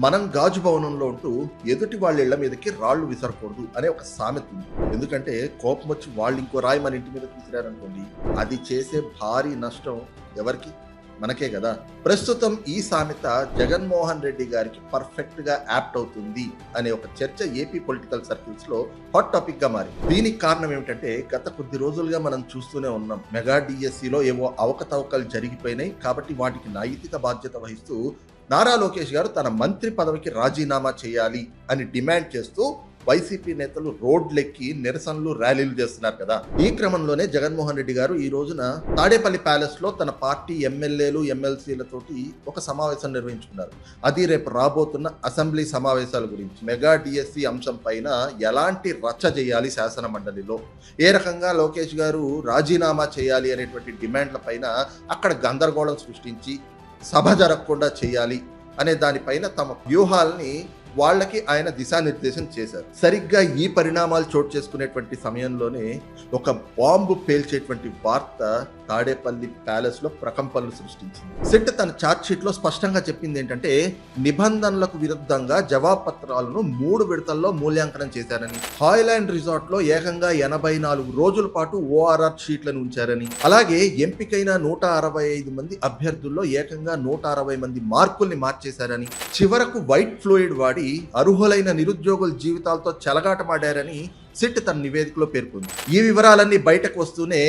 మనం గాజు భవనంలో ఉంటూ ఎదుటి వాళ్ళ ఇళ్ల మీదకి రాళ్లు విసరకూడదు అనే ఒక సామెత ఉంది. ఎందుకంటే కోపం వచ్చి వాళ్ళు ఇంకో రాయి మన ఇంటి మీద విసిరారనుకోండి, అది చేసే భారీ నష్టం ఎవరికి? మనకే కదా. ప్రస్తుతం ఈ సామెత జగన్మోహన్ రెడ్డి గారికి పర్ఫెక్ట్ గా యాప్ట్ అవుతుంది అనే ఒక చర్చ ఏపీ పొలిటికల్ సర్కిల్స్ లో హాట్ టాపిక్ గా మారింది. దీనికి కారణం ఏమిటంటే గత కొద్ది రోజులుగా మనం చూస్తూనే ఉన్నాం, మెగా డిఎస్సిలో ఏవో అవకతవకలు జరిగిపోయినాయి కాబట్టి వాటికి నైతిక బాధ్యత వహిస్తూ నారా లోకేష్ గారు తన మంత్రి పదవికి రాజీనామా చేయాలి అని డిమాండ్ చేస్తూ వైసీపీ నేతలు రోడ్లెక్కి నిరసనలు ర్యాలీలు చేస్తున్నారు కదా. ఈ క్రమంలోనే జగన్మోహన్ రెడ్డి గారు ఈ రోజున తాడేపల్లి ప్యాలెస్ లో తన పార్టీ ఎమ్మెల్యేలు ఎమ్మెల్సీలతోటి ఒక సమావేశం నిర్వహించుకున్నారు. అది రేపు రాబోతున్న అసెంబ్లీ సమావేశాల గురించి, మెగా డిఎస్సి అంశం పైన ఎలాంటి రచ్చ చేయాలి శాసన మండలిలో, ఏ రకంగా లోకేష్ గారు రాజీనామా చేయాలి అనేటువంటి డిమాండ్ల పైన అక్కడ గందరగోళం సృష్టించి సభ జరగకుండా చేయాలి అనే దానిపైన తమ వ్యూహాలని వాళ్ళకి ఆయన దిశానిర్దేశం చేశారు. సరిగ్గా ఈ పరిణామాలు చోటు చేసుకునేటువంటి సమయంలోనే ఒక బాంబు పేల్చేటువంటి వార్త తాడేపల్లి ప్యాలెస్ లో ప్రకంపనలు సృష్టించింది. సిట్ తన ఛార్జ్ షీట్ లో స్పష్టంగా చెప్పింది ఏంటంటే, నిబంధనలకు విరుద్ధంగా జవాబు పత్రాలను 3 విడతల్లో మూల్యాంకనం చేశారని, హాయ్లాండ్ రిసార్ట్ లో ఏకంగా 84 రోజుల పాటు ఓఆర్ఆర్ షీట్లను ఉంచారని, అలాగే ఎంపికైన 165 మంది అభ్యర్థుల్లో ఏకంగా 160 మంది మార్కుల్ని మార్చేశారని, చివరకు వైట్ ఫ్లూయిడ్ వాడి అర్హులైన నిరుద్యోగుల జీవితాలతో చెలగాటమాడారని సిట్ తన నివేదికలో పేర్కొంది. ఈ వివరాలన్నీ బయటకు వస్తూనే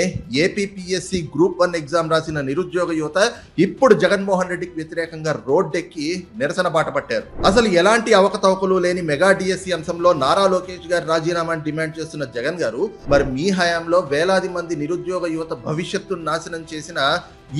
ఏపీపీఎస్సీ గ్రూప్ 1 ఎగ్జామ్ రాసిన నిరుద్యోగ యువత ఇప్పుడు జగన్మోహన్ రెడ్డికి వ్యతిరేకంగా రోడ్డెక్కి నిరసన బాట పట్టారు. అసలు ఎలాంటి అవకతవకలు లేని మెగా డిఎస్సి అంశంలో నారా లోకేష్ గారు రాజీనామాని డిమాండ్ చేస్తున్న జగన్ గారు, మరి మీ హయాంలో వేలాది మంది నిరుద్యోగ యువత భవిష్యత్తును నాశనం చేసిన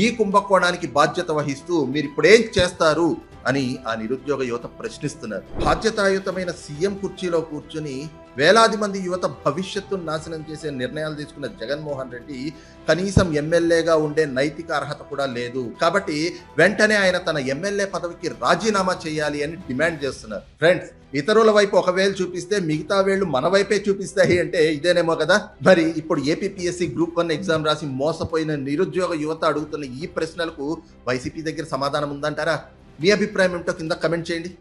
ఈ కుంభకోణానికి బాధ్యత వహిస్తూ మీరు ఇప్పుడేం చేస్తారు అని ఆ నిరుద్యోగ యువత ప్రశ్నిస్తున్నారు. బాధ్యతాయుతమైన సీఎం కుర్చీలో కూర్చుని వేలాది మంది యువత భవిష్యత్తును నాశనం చేసే నిర్ణయాలు తీసుకున్న జగన్మోహన్ రెడ్డి కనీసం ఎమ్మెల్యేగా ఉండే నైతిక అర్హత కూడా లేదు. కాబట్టి వెంటనే ఆయన తన ఎమ్మెల్యే పదవికి రాజీనామా చేయాలి అని డిమాండ్ చేస్తున్నారు. ఫ్రెండ్స్, ఇతరుల వైపు ఒక వేలు చూపిస్తే మిగతా వేళ్లు మన వైపే చూపిస్తాయి అంటే ఇదేనేమో కదా. మరి ఇప్పుడు ఏపీపీఎస్సీ గ్రూప్ 1 ఎగ్జామ్ రాసి మోసపోయిన నిరుద్యోగ యువత అడుగుతున్న ఈ ప్రశ్నలకు వైసీపీ దగ్గర సమాధానం ఉందంటారా? మీ అభిప్రాయం ఏమిటో కింద కమెంట్ చేయండి.